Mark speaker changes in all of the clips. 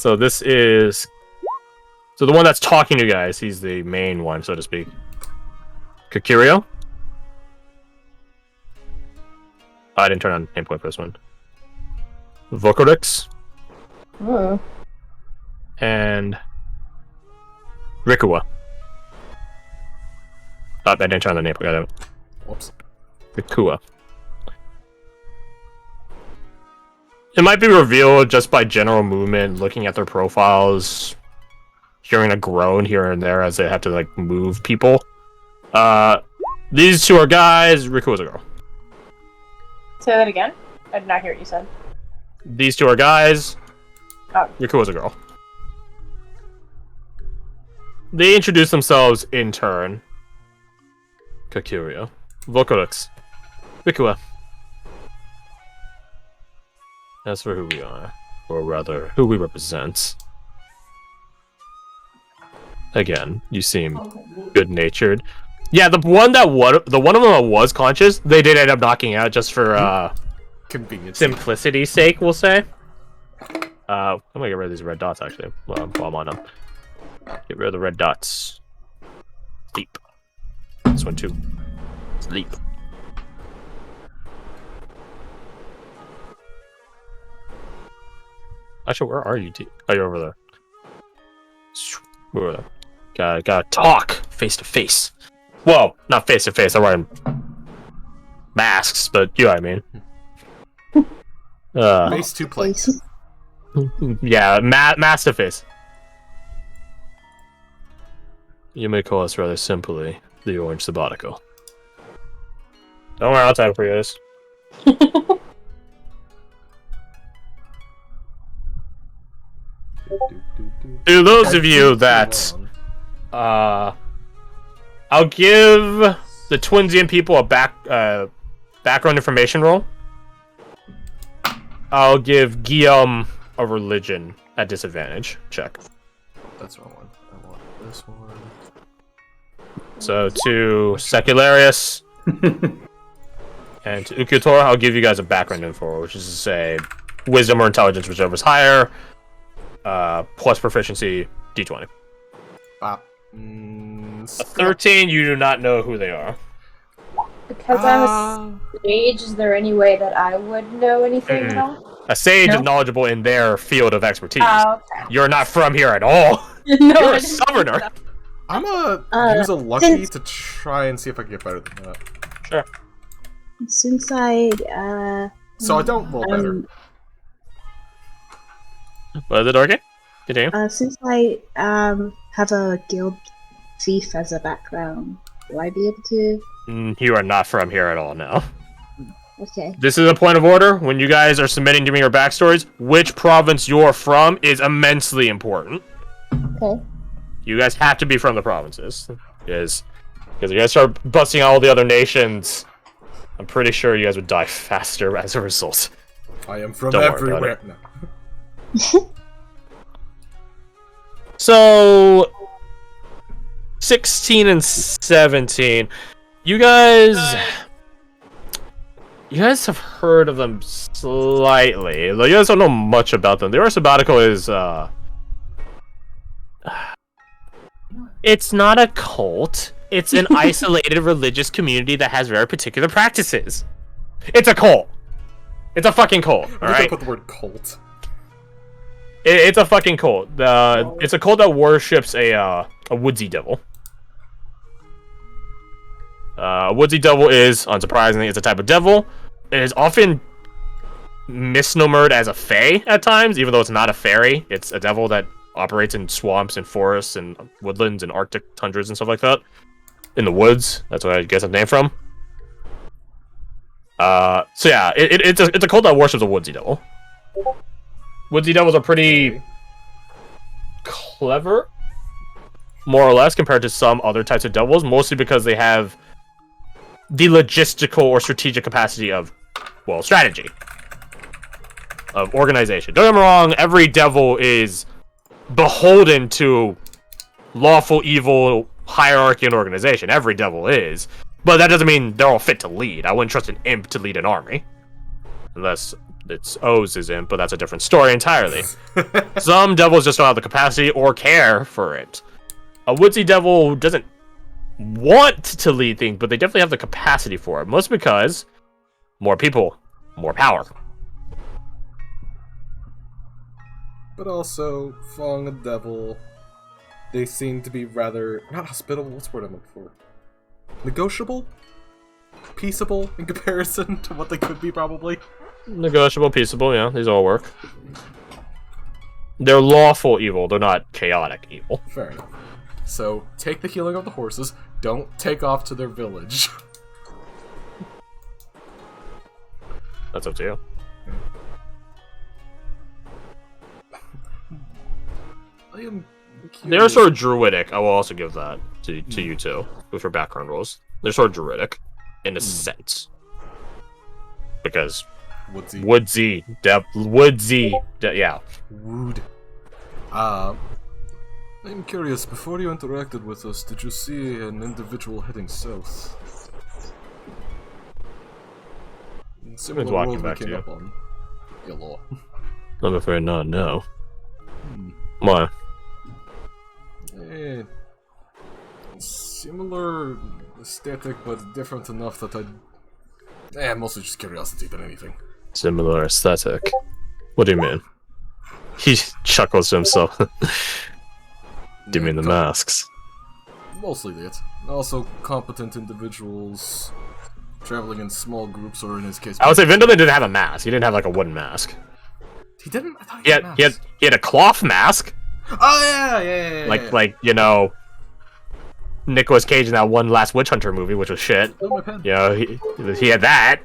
Speaker 1: So this is... So the one that's talking to you guys, he's the main one, so to speak. Kakurio? I didn't turn on aim point for this one. Vokorix. And Rikuwa. I didn't turn on the name point.
Speaker 2: Whoops.
Speaker 1: Rikuwa. It might be revealed just by general movement, looking at their profiles, hearing a groan here and there as they have to like move people. These two are guys. Rikuwa's a girl.
Speaker 3: Say that again. I did not hear what you said.
Speaker 1: These two are guys.
Speaker 3: Oh.
Speaker 1: Rikuwa's a girl. They introduce themselves in turn. Kakurio. Vokorix. Rikuwa. As for who we are, or rather, who we represent. Again, you seem good-natured. Yeah, the one of them that was conscious, they did end up knocking out just for
Speaker 2: convenience,
Speaker 1: simplicity's sake, we'll say. I'm gonna get rid of these red dots actually. While I'm on them, get rid of the red dots. Sleep. This one too. Sleep. Actually, where are you? Oh, you're over there. Where are they? Gotta talk face to face. Well, not face to face. I'm wearing masks, but you know what I mean.
Speaker 2: Face to place.
Speaker 1: Yeah, mask to face. You may call us rather simply the Orange Sabbatical. Don't worry, I'll type for you guys. To those of you that, I'll give the Twinsian people a background information roll. I'll give Guillaume a religion at disadvantage check.
Speaker 2: That's the wrong one. I want this one.
Speaker 1: So to Secularius and to Ukutora, I'll give you guys a background info, which is to say wisdom or intelligence, whichever's higher. Plus proficiency, d20.
Speaker 2: A
Speaker 1: 13, you do not know who they are.
Speaker 3: Because I'm a sage, is there any way that I would know anything at all?
Speaker 1: A sage is knowledgeable in their field of expertise.
Speaker 3: Okay.
Speaker 1: You're not from here at all.
Speaker 3: No,
Speaker 1: You're a summoner.
Speaker 2: I'm gonna use a lucky to try and see if I can get better than that.
Speaker 1: Sure.
Speaker 4: Since I,
Speaker 2: So I don't roll better.
Speaker 1: What is it, Orgy? Continue.
Speaker 4: Since I have a guild thief as a background, will I be able to?
Speaker 1: You are not from here at all now.
Speaker 4: Okay.
Speaker 1: This is a point of order. When you guys are submitting to me your backstories, which province you're from is immensely important.
Speaker 4: Okay.
Speaker 1: You guys have to be from the provinces. Because if you guys start busting all the other nations, I'm pretty sure you guys would die faster as a result.
Speaker 2: I am from
Speaker 1: Don't worry
Speaker 2: everywhere.
Speaker 1: about
Speaker 2: No.
Speaker 1: So 16 and 17. You guys have heard of them slightly. You guys don't know much about them. The Orange Sabbatical is it's not a cult. It's an isolated religious community that has very particular practices. It's a cult. It's a fucking cult. All right.
Speaker 2: Put the word cult.
Speaker 1: It's a fucking cult. It's a cult that worships a woodsy devil. A woodsy devil is, unsurprisingly, it's a type of devil. It is often misnomered as a fae at times, even though it's not a fairy. It's a devil that operates in swamps and forests and woodlands and arctic tundras and stuff like that. In the woods. That's what I guess it's named from. So yeah, it's a cult that worships a woodsy devil. Woodsy devils are pretty clever, more or less, compared to some other types of devils, mostly because they have the logistical or strategic capacity of, well, strategy. Of organization. Don't get me wrong, every devil is beholden to lawful evil hierarchy and organization. Every devil is. But that doesn't mean they're all fit to lead. I wouldn't trust an imp to lead an army. Unless its O's is in, but that's a different story entirely. Some devils just don't have the capacity or care for it. A woodsy devil doesn't want to lead things, but they definitely have the capacity for it. Mostly because more people, more power.
Speaker 2: But also, following a devil, they seem to be rather not hospitable. What's the word I'm looking for? Negotiable, peaceable in comparison to what they could be, probably.
Speaker 1: Negotiable, peaceable, yeah, these all work. They're lawful evil, they're not chaotic evil.
Speaker 2: Fair enough. So, take the healing of the horses, don't take off to their village.
Speaker 1: That's up to you.
Speaker 2: I am
Speaker 1: They're sort of druidic, I will also give that to you two, with your background roles. They're sort of druidic, in a sense. Because
Speaker 2: woodsy.
Speaker 1: Yeah.
Speaker 2: Wood. I'm curious, before you interacted with us, did you see an individual heading south? Similar
Speaker 1: walking
Speaker 2: road we
Speaker 1: back to
Speaker 2: came
Speaker 1: you.
Speaker 2: up on. Yellow.
Speaker 1: I'm afraid not, no. Why?
Speaker 2: Similar aesthetic, but different enough that mostly just curiosity than anything.
Speaker 1: Similar aesthetic? What do you mean? He chuckles to himself. Do you mean the masks?
Speaker 2: Mostly that. Also, competent individuals traveling in small groups, or in his case...
Speaker 1: I would say Vindalin didn't have a mask. He didn't have like a wooden mask.
Speaker 2: He didn't? I thought
Speaker 1: He had, he had a cloth mask.
Speaker 2: Oh, yeah.
Speaker 1: Like, you know, Nicolas Cage in that one last Witch Hunter movie, which was shit.
Speaker 2: Oh, my pen.
Speaker 1: You know, he had that.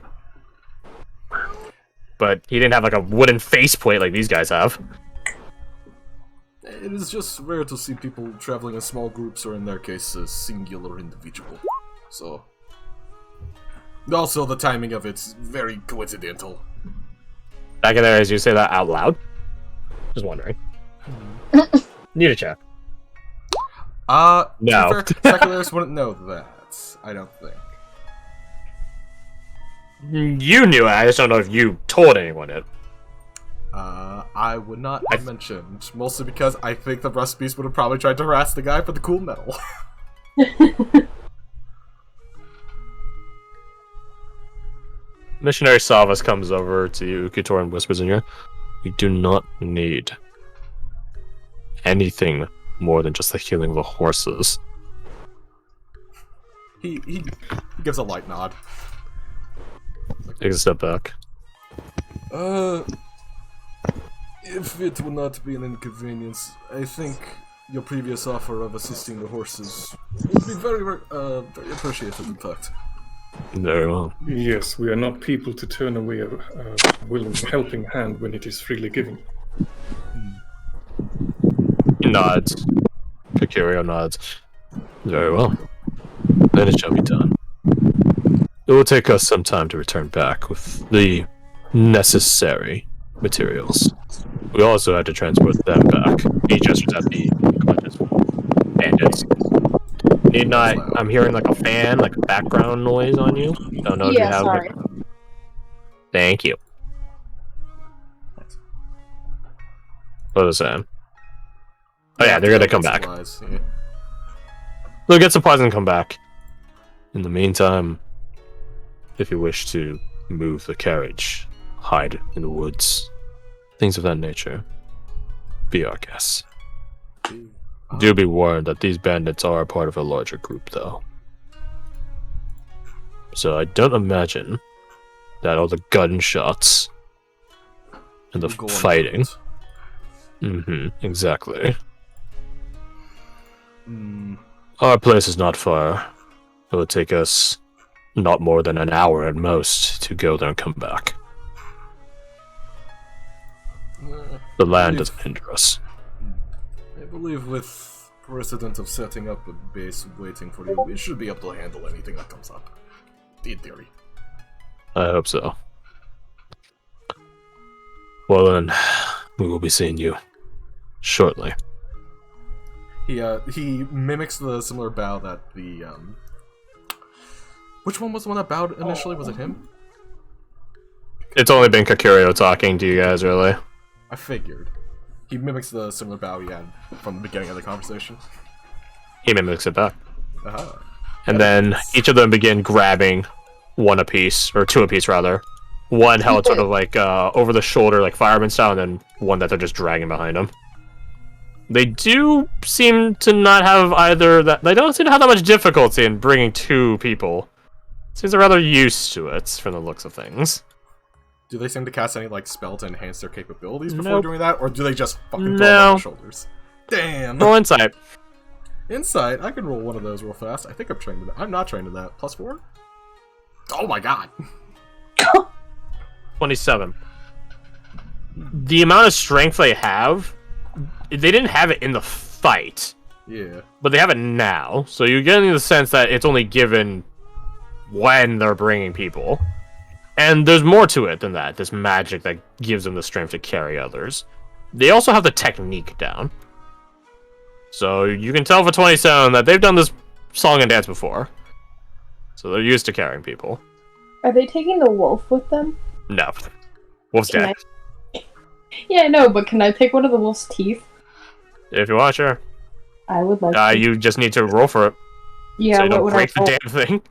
Speaker 1: But he didn't have like a wooden faceplate like these guys have.
Speaker 2: It is just rare to see people traveling in small groups, or in their case, a singular individual. So... Also, the timing of it's very coincidental.
Speaker 1: Back in there, as you say that out loud? Just wondering. Need a check. No.
Speaker 2: To be fair, secularists wouldn't know that, I don't think.
Speaker 1: You knew it, I just don't know if you told anyone it.
Speaker 2: I would not have mentioned, mostly because I think the Rust Beast would have probably tried to harass the guy for the cool metal.
Speaker 1: Missionary Salvas comes over to you, Ukitor, and whispers in your ear, we do not need anything more than just the healing of the horses.
Speaker 2: He gives a light nod.
Speaker 1: Take a step back.
Speaker 2: If it would not be an inconvenience, I think your previous offer of assisting the horses would be very, very appreciated, in fact.
Speaker 1: Very well.
Speaker 5: Yes, we are not people to turn away a willing helping hand when it is freely given.
Speaker 1: He nods. Kikurio nods. Very well. Then it shall be done. It will take us some time to return back with the necessary materials. We also had to transport them back. He gestures at the unconscious bandits. Need not. I'm hearing like a fan, like a background noise on you. Don't know if you have.
Speaker 3: Sorry.
Speaker 1: Thank you. What was that? Oh yeah, they're gonna come back.
Speaker 2: Supplies, yeah.
Speaker 1: They'll get supplies and come back. In the meantime, if you wish to move the carriage, hide in the woods, things of that nature, be our guests. Do be warned that these bandits are a part of a larger group, though. So I don't imagine that all the gunshots and the
Speaker 2: Go on
Speaker 1: fighting.
Speaker 2: foot.
Speaker 1: Exactly. Our place is not far. It will take us not more than an hour at most to go there and come back. The land doesn't hinder us.
Speaker 2: I believe with precedent of setting up a base waiting for you, we should be able to handle anything that comes up. In theory.
Speaker 1: I hope so. Well then, we will be seeing you shortly.
Speaker 2: He mimics the similar bow that the Which one was the one that bowed initially? Was it him?
Speaker 1: It's only been Kakurio talking to you guys, really.
Speaker 2: I figured. He mimics the similar bow he had from the beginning of the conversation.
Speaker 1: He mimics it back.
Speaker 2: Uh-huh.
Speaker 1: And then each of them begin grabbing one apiece, or two apiece rather. One held sort of like over the shoulder, like fireman style, and then one that they're just dragging behind them. They do seem to not have either that. They don't seem to have that much difficulty in bringing two people. Seems they're rather used to it, from the looks of things.
Speaker 2: Do they seem to cast any like spell to enhance their capabilities before
Speaker 1: Nope.
Speaker 2: doing that, or do they just fucking throw them on their shoulders? Damn.
Speaker 1: Roll insight.
Speaker 2: Insight. I can roll one of those real fast. I think I'm trained to that. I'm not trained to that. +4. Oh my god.
Speaker 1: 27. The amount of strength they have, they didn't have it in the fight,
Speaker 2: Yeah.
Speaker 1: but they have it now. So you're getting the sense that it's only given when they're bringing people. And there's more to it than that. This magic that gives them the strength to carry others. They also have the technique down. So you can tell for 27 that they've done this song and dance before. So they're used to carrying people.
Speaker 3: Are they taking the wolf with them?
Speaker 1: No. Wolf's
Speaker 3: Can
Speaker 1: dead.
Speaker 3: Yeah, no, but can I take one of the wolf's teeth?
Speaker 1: If you want, sure.
Speaker 3: I would like to.
Speaker 1: You just need to roll for it.
Speaker 3: Yeah,
Speaker 1: So you
Speaker 3: what
Speaker 1: don't
Speaker 3: would
Speaker 1: break
Speaker 3: I roll?
Speaker 1: the damn thing.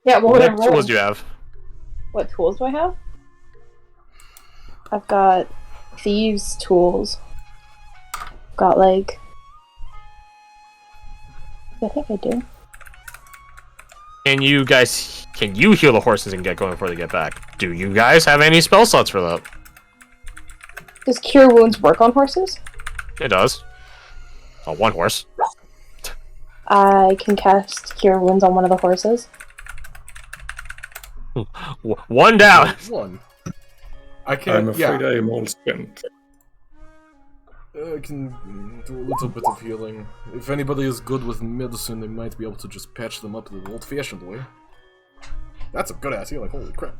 Speaker 3: Yeah, what would I
Speaker 1: What
Speaker 3: roll?
Speaker 1: tools do you have?
Speaker 3: What tools do I have? I've got thieves' tools. Got like... I think I do.
Speaker 1: Can you heal the horses and get going before they get back? Do you guys have any spell slots for that?
Speaker 3: Does Cure Wounds work on horses?
Speaker 1: It does. On one horse.
Speaker 3: I can cast Cure Wounds on one of the horses.
Speaker 1: One down!
Speaker 2: One. I can't.
Speaker 5: I'm afraid I am all spent.
Speaker 2: I can do a little bit of healing. If anybody is good with medicine, they might be able to just patch them up the old-fashioned way. That's a good-ass healing, holy crap.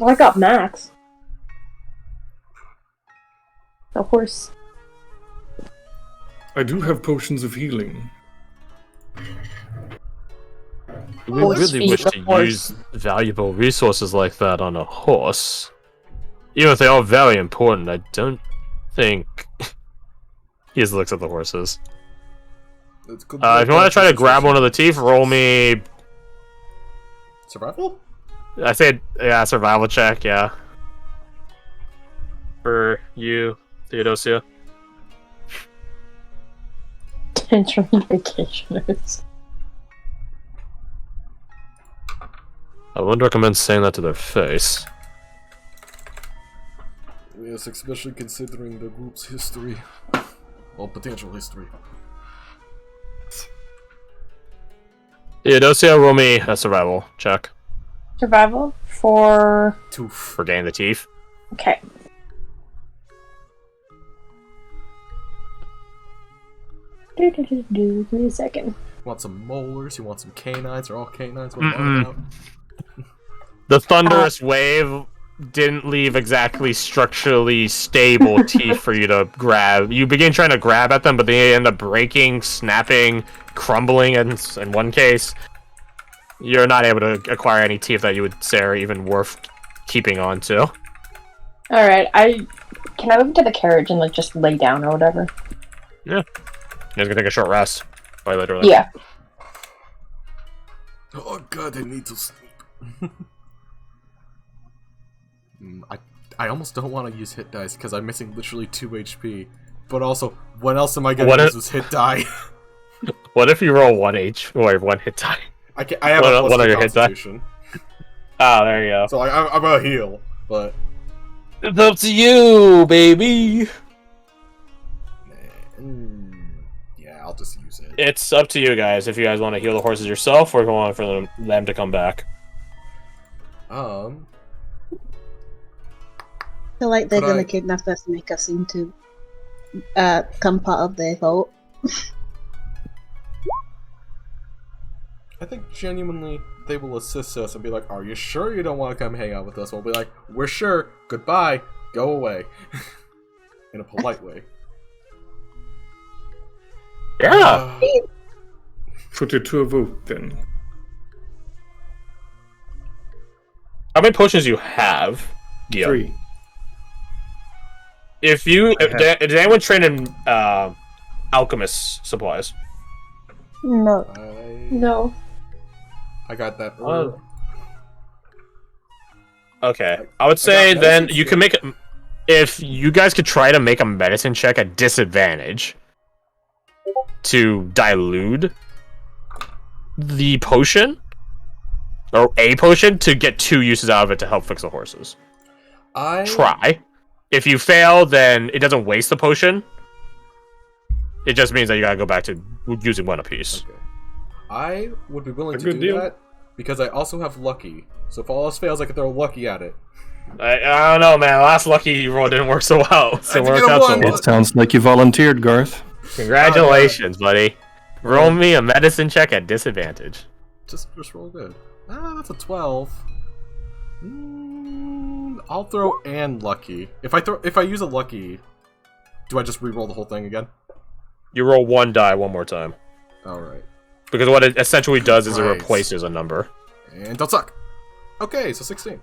Speaker 3: Well, I got Max. A horse.
Speaker 5: I do have potions of healing.
Speaker 1: We
Speaker 3: Horse
Speaker 1: really
Speaker 3: feed
Speaker 1: wish
Speaker 3: the
Speaker 1: to
Speaker 3: horse.
Speaker 1: use valuable resources like that on a horse. Even if they are very important, I don't think... He just looks at the horses.
Speaker 2: It's good
Speaker 1: If you want to try to grab one of the teeth, roll me...
Speaker 2: Survival?
Speaker 1: I said, yeah, survival check, yeah. For you, Theodosia.
Speaker 3: Tantrum vacationers.
Speaker 1: I wouldn't recommend saying that to their face.
Speaker 2: Yes, especially considering the group's history. Well, potential history.
Speaker 1: Theodosia, roll me a survival check
Speaker 3: Survival for...
Speaker 2: Tooth.
Speaker 1: for getting the teeth.
Speaker 3: Okay. Give me a second.
Speaker 2: You want some molars? You want some canines? Are all canines?
Speaker 1: Mm-mm. The thunderous wave didn't leave exactly structurally stable teeth for you to grab. You begin trying to grab at them, but they end up breaking, snapping, crumbling in one case. You're not able to acquire any teeth that you would say are even worth keeping on to.
Speaker 3: Alright, can I move into the carriage and like just lay down or whatever?
Speaker 1: Yeah. You guys can take a short rest. Quite literally.
Speaker 3: Yeah.
Speaker 2: Oh god, I need to sleep. I almost don't want to use hit dice because I'm missing literally 2 HP. But also, what else am I gonna use with hit die?
Speaker 1: What if you roll one hit die?
Speaker 2: I have a plus
Speaker 1: what are
Speaker 2: 2
Speaker 1: your hit die?
Speaker 2: constitution.
Speaker 1: Oh, there you go.
Speaker 2: So like, I'm gonna heal, but
Speaker 1: It's up to you, baby.
Speaker 2: yeah, I'll just use it.
Speaker 1: It's up to you guys if you guys want to heal the horses yourself or if you want for them to come back.
Speaker 4: I feel like they're
Speaker 2: Could
Speaker 4: gonna
Speaker 2: I-
Speaker 4: kidnap us and make us into come part of their cult.
Speaker 2: I think genuinely they will assist us and be like, "Are you sure you don't want to come hang out with us?" We'll be like, "We're sure. Goodbye. Go away." In a polite way.
Speaker 1: Yeah.
Speaker 5: Put it to a vote then.
Speaker 1: How many potions do you have? Yeah.
Speaker 5: 3.
Speaker 1: Did anyone train in alchemist supplies?
Speaker 4: No.
Speaker 3: No.
Speaker 2: I got that.
Speaker 1: Oh. Okay, I would say then you can make it. If you guys could try to make a medicine check at disadvantage to dilute the potion or a potion to get 2 uses out of it to help fix the horses. Try. If you fail, then it doesn't waste the potion. It just means that you gotta go back to using 1 apiece.
Speaker 2: Okay. I would be willing
Speaker 5: A
Speaker 2: to
Speaker 5: good
Speaker 2: do
Speaker 5: deal.
Speaker 2: that because I also have lucky. So if all else fails, I can throw lucky at it.
Speaker 1: I don't know, man. Last lucky roll didn't work so well. So
Speaker 2: I
Speaker 1: it
Speaker 2: had to
Speaker 1: worked
Speaker 2: get a
Speaker 1: out so
Speaker 2: 1.
Speaker 1: well.
Speaker 5: It sounds like you volunteered, Garth.
Speaker 1: Congratulations, buddy. Roll me a medicine check at disadvantage.
Speaker 2: Just roll good. That's a 12. I'll throw and lucky. If I use a lucky, do I just re-roll the whole thing again?
Speaker 1: You roll 1 die one more time.
Speaker 2: Alright.
Speaker 1: Because what it essentially does is it
Speaker 2: Christ.
Speaker 1: replaces a number.
Speaker 2: And don't suck. Okay, so 16.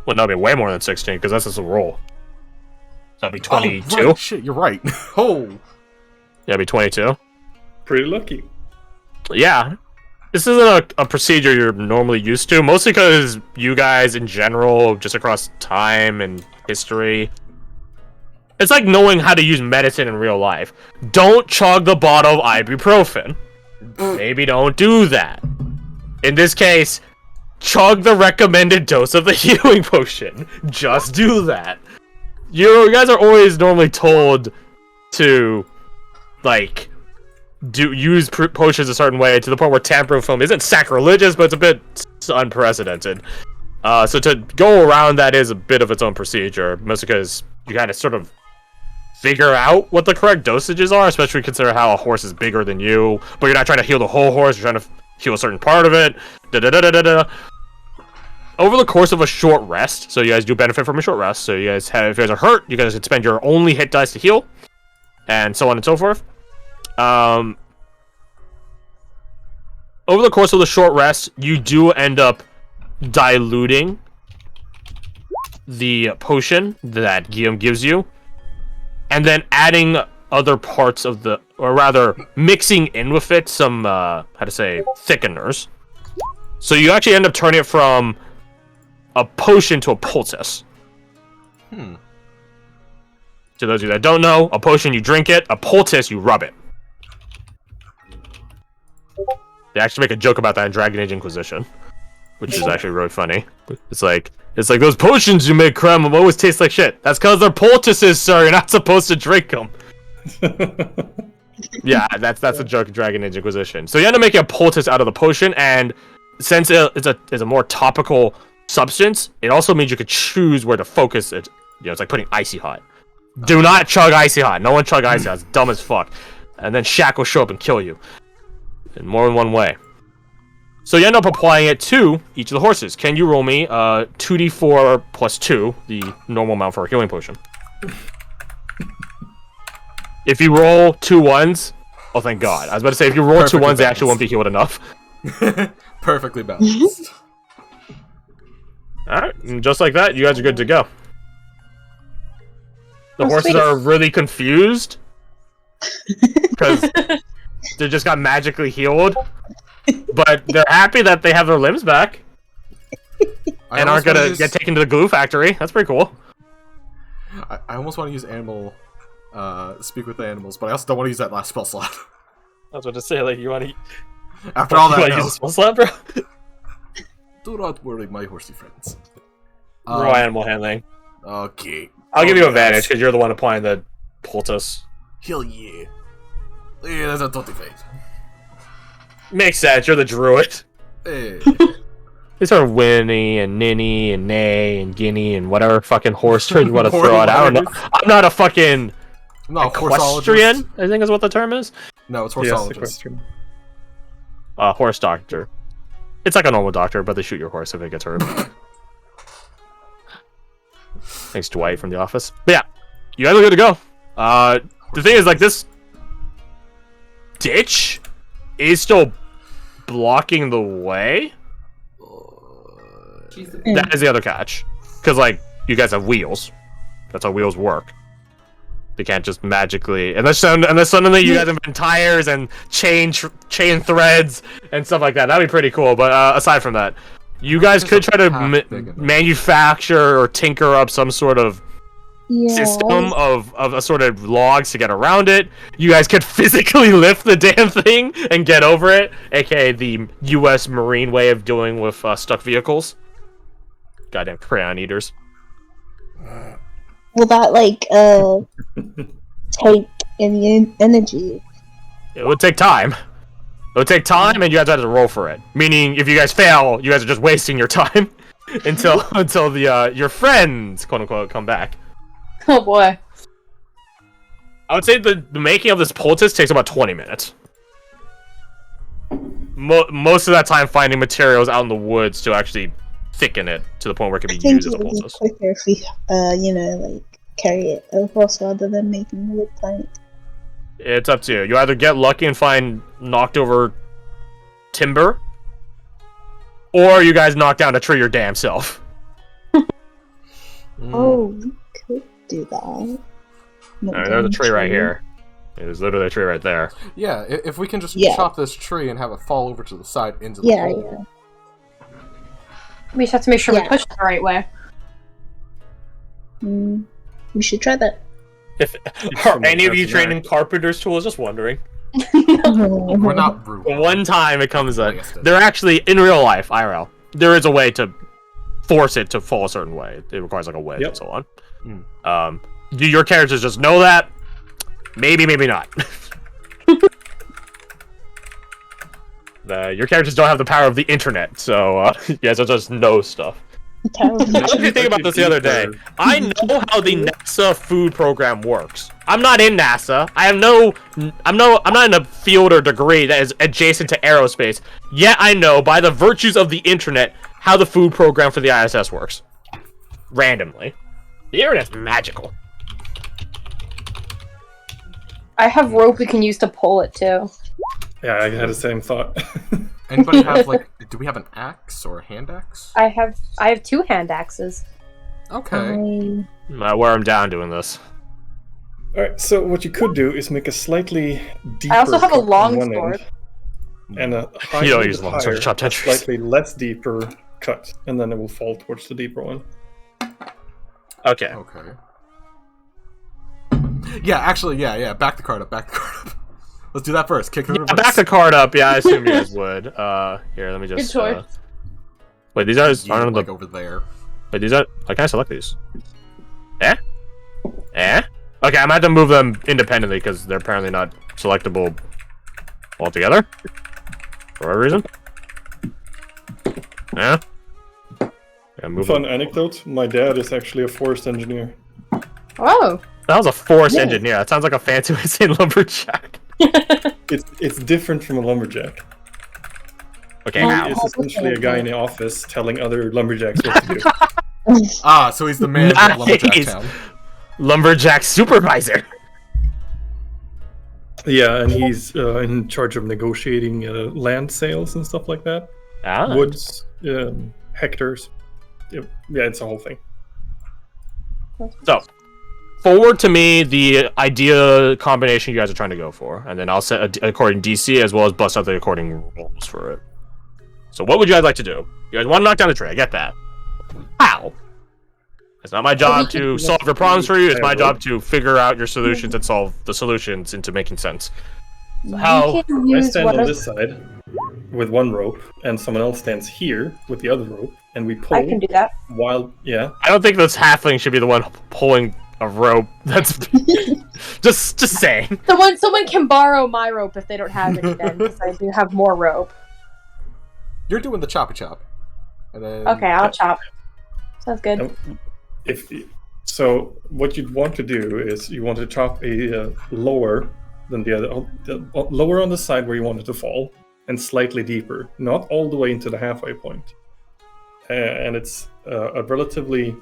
Speaker 1: Well, that'd be way more than 16, because that's just a roll. So that'd be 22?
Speaker 2: Oh, right. Shit, you're right. Oh!
Speaker 1: Yeah, it'd be 22.
Speaker 5: Pretty lucky.
Speaker 1: Yeah. This isn't a procedure you're normally used to, mostly because you guys in general, just across time and history, it's like knowing how to use medicine in real life. Don't chug the bottle of ibuprofen. Maybe don't do that. In this case, chug the recommended dose of the healing potion. Just do that. You guys are always normally told to, like, use potions a certain way to the point where tampering with them isn't sacrilegious, but it's a bit unprecedented. So to go around that is a bit of its own procedure, mostly because you gotta sort of figure out what the correct dosages are, especially consider how a horse is bigger than you, but you're not trying to heal the whole horse, you're trying to heal a certain part of it. Over the course of a short rest, so you guys do benefit from a short rest, so you guys have, if you guys are hurt, you guys can spend your only hit dice to heal, and so on and so forth. Over the course of the short rest, you do end up diluting the potion that Guillaume gives you, and then adding other parts of the, or rather, mixing in with it some, thickeners. So you actually end up turning it from a potion to a poultice. To those of you that don't know, a potion, you drink it, a poultice, you rub it. They actually make a joke about that in Dragon Age Inquisition, which is actually really funny. It's like those potions you make, creme, always taste like shit. That's because they're poultices, sir. You're not supposed to drink them. Yeah, that's a joke in Dragon Age Inquisition. So you end up making a poultice out of the potion, and since it's a more topical substance, it also means you could choose where to focus it. You know, it's like putting icy hot. Do not chug icy hot. No one chug icy hot. It's dumb as fuck. And then Shaq will show up and kill you. In more than one way. So you end up applying it to each of the horses. Can you roll me 2d4 plus 2, the normal amount for a healing potion? If you roll 2 1s, oh thank God. I was about to say, if you roll 2 1s, they actually won't be healed enough.
Speaker 2: Perfectly balanced.
Speaker 1: Alright, and just like that, you guys are good to go. The
Speaker 3: Oh,
Speaker 1: horses
Speaker 3: sweet.
Speaker 1: are really confused. Because they just got magically healed. But they're happy that they have their limbs back. And aren't gonna get taken to the glue factory. That's pretty cool.
Speaker 2: I almost want to use animal, speak with the animals, but I also don't want to use that last spell slot.
Speaker 1: I was about to say, like, you want to
Speaker 2: After all that,
Speaker 1: use a spell slot, bro?
Speaker 2: do not worry, my horsey friends.
Speaker 1: Raw animal handling.
Speaker 2: Okay.
Speaker 1: I'll give you
Speaker 2: yes.
Speaker 1: advantage because you're the one applying the poultice.
Speaker 2: Hell yeah. Yeah, that's a 25.
Speaker 1: Makes sense. You're the druid.
Speaker 2: Hey.
Speaker 1: These are Winnie and Ninny and Nay and Guinea and whatever fucking horse term you want to throw out. I don't know. I'm not a fucking
Speaker 2: No,
Speaker 1: equestrian,
Speaker 2: horseologist.
Speaker 1: I think is what the term is.
Speaker 2: No, it's
Speaker 5: Yes,
Speaker 2: horseologist.
Speaker 5: the question.
Speaker 1: Horse doctor. It's like a normal doctor, but they shoot your horse if it gets hurt. Thanks, Dwight from The Office. But yeah, you guys are good to go. The thing is, like, this ditch is still blocking the way. That is the other catch. Because, like, you guys have wheels. That's how wheels work. They can't just magically... Unless suddenly you guys invent tires and chain threads and stuff like that. That'd be pretty cool. But aside from that, you guys could try to manufacture or tinker up some sort of system of assorted logs to get around it. You guys could physically lift the damn thing and get over it, aka the U.S. Marine way of dealing with stuck vehicles. Goddamn crayon eaters.
Speaker 4: Will that, like, take any energy?
Speaker 1: It would take time. It would take time, and you guys have to roll for it. Meaning, if you guys fail, you guys are just wasting your time until the your friends, quote unquote, come back.
Speaker 3: Oh boy.
Speaker 1: I would say the making of this poultice takes about 20 minutes. Most of that time finding materials out in the woods to actually thicken it to the point where it can be used as a poultice.
Speaker 4: I think it would be quicker if we, like, carry it across rather than making a wood plank.
Speaker 1: It's up to you. You either get lucky and find knocked over timber, or you guys knock down a tree your damn self.
Speaker 4: Oh, we could do that.
Speaker 1: Alright, there's a tree right here. There's literally a tree right there.
Speaker 2: Yeah, if we can just chop this tree and have it fall over to the side into the hole.
Speaker 4: Yeah.
Speaker 3: We just have to make sure we push it the right way.
Speaker 4: We should try that.
Speaker 1: Are any of you trained in carpenter's tools? Just wondering.
Speaker 2: We're not brutal.
Speaker 1: One time it comes up. They're actually, in real life, IRL, there is a way to force it to fall a certain way. It requires like a wedge and so on. Do your characters just know that? Maybe, maybe not. Your characters don't have the power of the internet, so you guys just know stuff. I was thinking about this the other day. I know how the NASA food program works. I'm not in NASA. I'm not in a field or degree that is adjacent to aerospace. Yet I know, by the virtues of the internet, how the food program for the ISS works. Randomly. The internet's magical.
Speaker 3: I have rope we can use to pull it too.
Speaker 5: Yeah, I had the same thought.
Speaker 2: Anybody have, like, do we have an axe or a hand axe?
Speaker 3: I have 2 hand axes.
Speaker 2: Okay.
Speaker 1: I wear them down doing this.
Speaker 5: Alright, so what you could do is make a slightly deeper
Speaker 3: I also have a
Speaker 5: cut on
Speaker 3: long
Speaker 5: one
Speaker 3: sword.
Speaker 5: end, and a
Speaker 1: You don't use long sword to chop down trees.
Speaker 5: slightly less deeper cut, and then it will fall towards the deeper one.
Speaker 1: Okay.
Speaker 2: Okay. Yeah, actually, yeah. Back the card up. Let's do that first. Kick the reverse.
Speaker 1: Back the card up. Yeah, I assume you guys would. Here, let me just.
Speaker 3: Good choice.
Speaker 1: Wait, these guys aren't on the.
Speaker 2: Like over there.
Speaker 1: Wait, these are. Can I select these? Okay, I'm gonna have to move them independently because they're apparently not selectable altogether. For whatever reason. Yeah, move
Speaker 5: Fun
Speaker 1: them.
Speaker 5: anecdote, my dad is actually a forest engineer.
Speaker 3: Oh.
Speaker 1: That was a forest engineer. That sounds like a fancy way to say lumberjack.
Speaker 5: It's different from a lumberjack.
Speaker 1: Okay,
Speaker 5: He
Speaker 1: how?
Speaker 5: is essentially a guy in the office telling other lumberjacks what to do.
Speaker 2: So he's the man of Lumberjack Town.
Speaker 1: Lumberjack supervisor.
Speaker 5: Yeah, and he's in charge of negotiating land sales and stuff like that. Woods, hectares. Yeah, it's a whole thing.
Speaker 1: So, forward to me the idea combination you guys are trying to go for, and then I'll set according DC as well as bust out the according rules for it. So what would you guys like to do? You guys want to knock down the tree, I get that. How? It's not my job to solve your problems for you, it's my job to figure out your solutions and solve the solutions into making sense. So how?
Speaker 5: I stand on this side with one rope, and someone else stands here with the other rope, and we pull.
Speaker 3: I can do that.
Speaker 5: While,
Speaker 1: I don't think this halfling should be the one pulling a rope. That's just saying.
Speaker 3: Someone can borrow my rope if they don't have any then, because I do have more rope.
Speaker 2: You're doing the choppy chop. And then...
Speaker 3: Okay, I'll chop. Sounds good.
Speaker 5: So what you'd want to do is you want to chop a lower than the other, lower on the side where you want it to fall, and slightly deeper, not all the way into the halfway point. And it's a relatively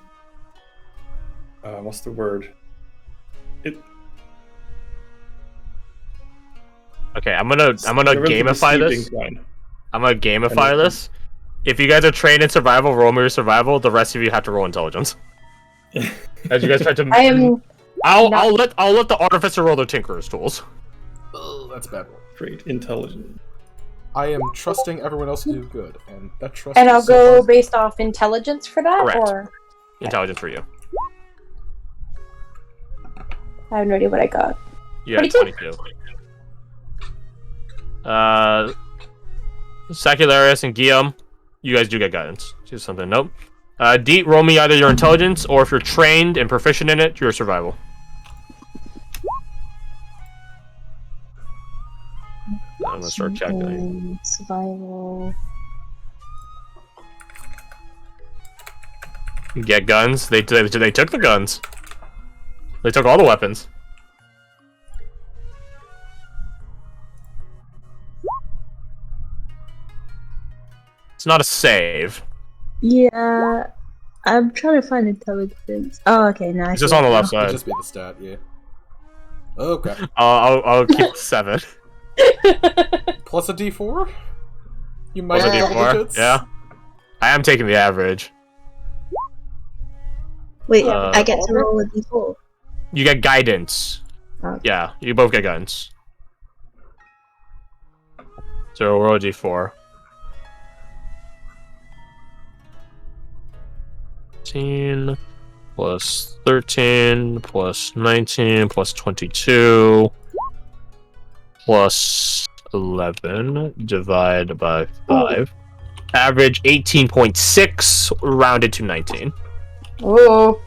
Speaker 5: what's the word?
Speaker 1: Okay, I'm gonna gamify this.
Speaker 5: incline.
Speaker 1: I'm gonna gamify this. if you guys are trained in survival, roll me your survival. The rest of you have to roll intelligence. As you guys try to.
Speaker 3: I am.
Speaker 1: I'll let the artificer roll their tinkerer's tools.
Speaker 2: Oh, that's a bad one.
Speaker 5: Great intelligence.
Speaker 2: I am trusting everyone else to do good, and that trust.
Speaker 3: And
Speaker 2: is
Speaker 3: I'll
Speaker 2: so
Speaker 3: go
Speaker 2: hard.
Speaker 3: based off intelligence for that,
Speaker 1: Correct.
Speaker 3: or
Speaker 1: Intelligence for you.
Speaker 3: I have no idea what I got.
Speaker 1: You got
Speaker 3: 22.
Speaker 1: 22. Sacularis and Guillaume, you guys do get guidance. Do something. Nope. Deet, roll me either your intelligence, or if you're trained and proficient in it, your survival. I'm gonna start calculating.
Speaker 4: Survival.
Speaker 1: You get guns. They took the guns. They took all the weapons. It's not a save.
Speaker 4: Yeah, I'm trying to find intelligence. Oh, okay, nice.
Speaker 1: It's just on the left
Speaker 2: It'd
Speaker 1: side.
Speaker 2: just be the stat, yeah. Okay.
Speaker 1: I'll keep 7.
Speaker 2: Plus a D4? You might
Speaker 1: Plus a
Speaker 2: have double
Speaker 1: D4.
Speaker 2: digits?
Speaker 1: Yeah. I am taking the average.
Speaker 4: Wait,
Speaker 1: Uh,
Speaker 4: I get to roll a d4.
Speaker 1: You get guidance.
Speaker 4: Okay.
Speaker 1: Yeah, you both get guidance. So roll a D4. 13 plus 13 plus 19 plus 22 plus 11 divided by 5. Average 18.6 rounded to 19.
Speaker 3: Oh.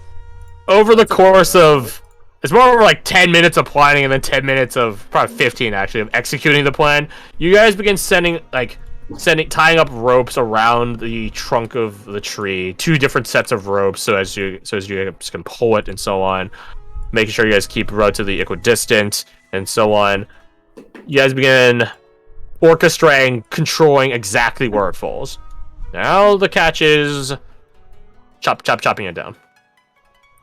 Speaker 1: Over the course of, it's more like 10 minutes of planning and then 10 minutes of, probably 15 actually, of executing the plan. You guys begin tying up ropes around the trunk of the tree, 2 different sets of ropes, so as you guys can pull it and so on, making sure you guys keep relatively equidistant and so on. You guys begin orchestrating, controlling exactly where it falls. Now the catch is chopping it down.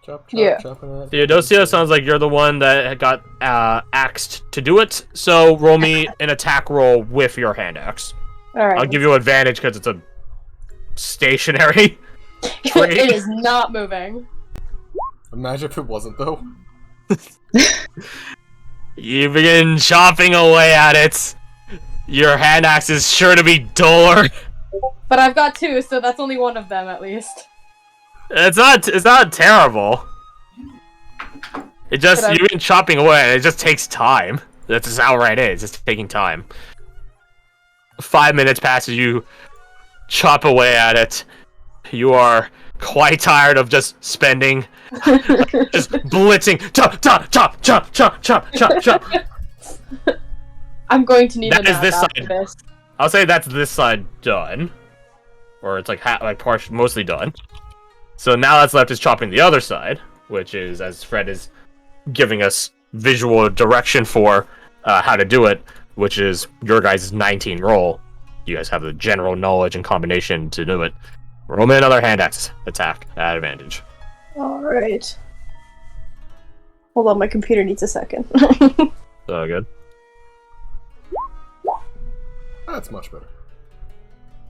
Speaker 2: Chopping it.
Speaker 1: Theodosia, sounds like you're the one that got axed to do it, so roll me an attack roll with your hand axe.
Speaker 3: Alright.
Speaker 1: I'll give you advantage because it's a stationary tree.
Speaker 3: It is not moving.
Speaker 2: Imagine if it wasn't, though.
Speaker 1: You begin chopping away at it. Your hand axe is sure to be duller.
Speaker 3: But I've got 2, so that's only one of them at least.
Speaker 1: It's not terrible. It just,
Speaker 3: But
Speaker 1: you've been chopping away and it just takes time. That's just how it is. It's taking time. 5 minutes passes, you chop away at it. You are quite tired of just spending, just blitzing, chop.
Speaker 3: I'm going to need
Speaker 1: That
Speaker 3: a
Speaker 1: is
Speaker 3: nap
Speaker 1: this
Speaker 3: after
Speaker 1: side.
Speaker 3: this.
Speaker 1: I'll say that's this side done, or it's like mostly done. So now that's left is chopping the other side, which is, as Fred is giving us visual direction for how to do it, which is your guys' 19 roll. You guys have the general knowledge and combination to do it. Roll me another hand axe attack at advantage.
Speaker 3: Alright. Hold on, my computer needs a second.
Speaker 1: So good.
Speaker 2: That's much better.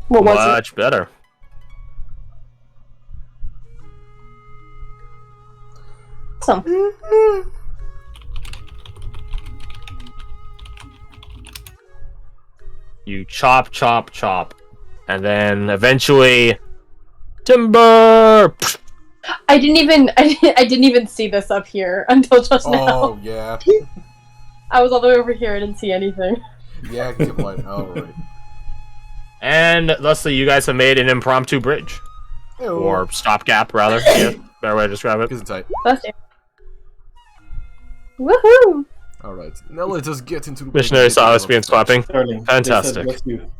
Speaker 3: What was it?
Speaker 1: Much better.
Speaker 3: Awesome.
Speaker 1: You chop, and then eventually, timber.
Speaker 3: I didn't even see this up here until just now.
Speaker 2: Oh, yeah.
Speaker 3: I was all the way over here, I didn't see anything.
Speaker 2: Yeah, good point. Alright.
Speaker 1: And thusly, you guys have made an impromptu bridge, or stopgap, rather. Yeah, better way to describe it.
Speaker 2: Is it tight?
Speaker 3: That's it. Woohoo!
Speaker 2: Alright. Now let us get into the
Speaker 1: Missionary Solace begins clapping.
Speaker 5: Sterling, they
Speaker 1: Fantastic.
Speaker 5: said bless you.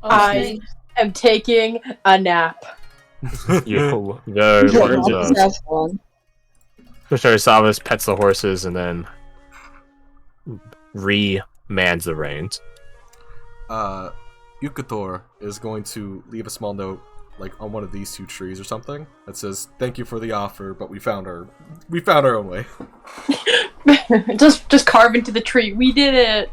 Speaker 3: I am taking a nap.
Speaker 1: You very words of.
Speaker 4: Myself one.
Speaker 1: Missionary Solace pets the horses and then re-mans the reins.
Speaker 2: Yukator is going to leave a small note, like on one of these 2 trees or something, that says, "Thank you for the offer, but we found our own way."
Speaker 3: just carve into the tree. We did it.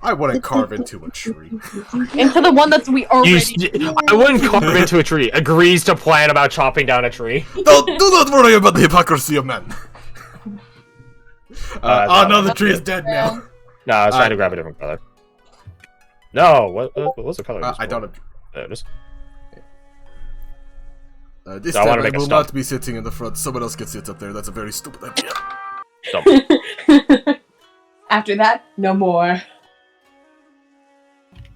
Speaker 2: I wouldn't carve into a tree.
Speaker 6: Into the one that's we already.
Speaker 1: I wouldn't carve into a tree. Agrees to plan about chopping down a tree.
Speaker 2: Do not worry about the hypocrisy of men. No, the tree is dead now.
Speaker 1: No, I was trying to grab a different color. No, what's the color?
Speaker 2: I don't.
Speaker 1: There it is.
Speaker 2: This
Speaker 1: So I
Speaker 2: time
Speaker 1: wanna
Speaker 2: I
Speaker 1: make a
Speaker 2: will
Speaker 1: stump.
Speaker 2: not be sitting in the front. Someone else can sit up there. That's a very stupid idea.
Speaker 1: Dump.
Speaker 6: After that, no more.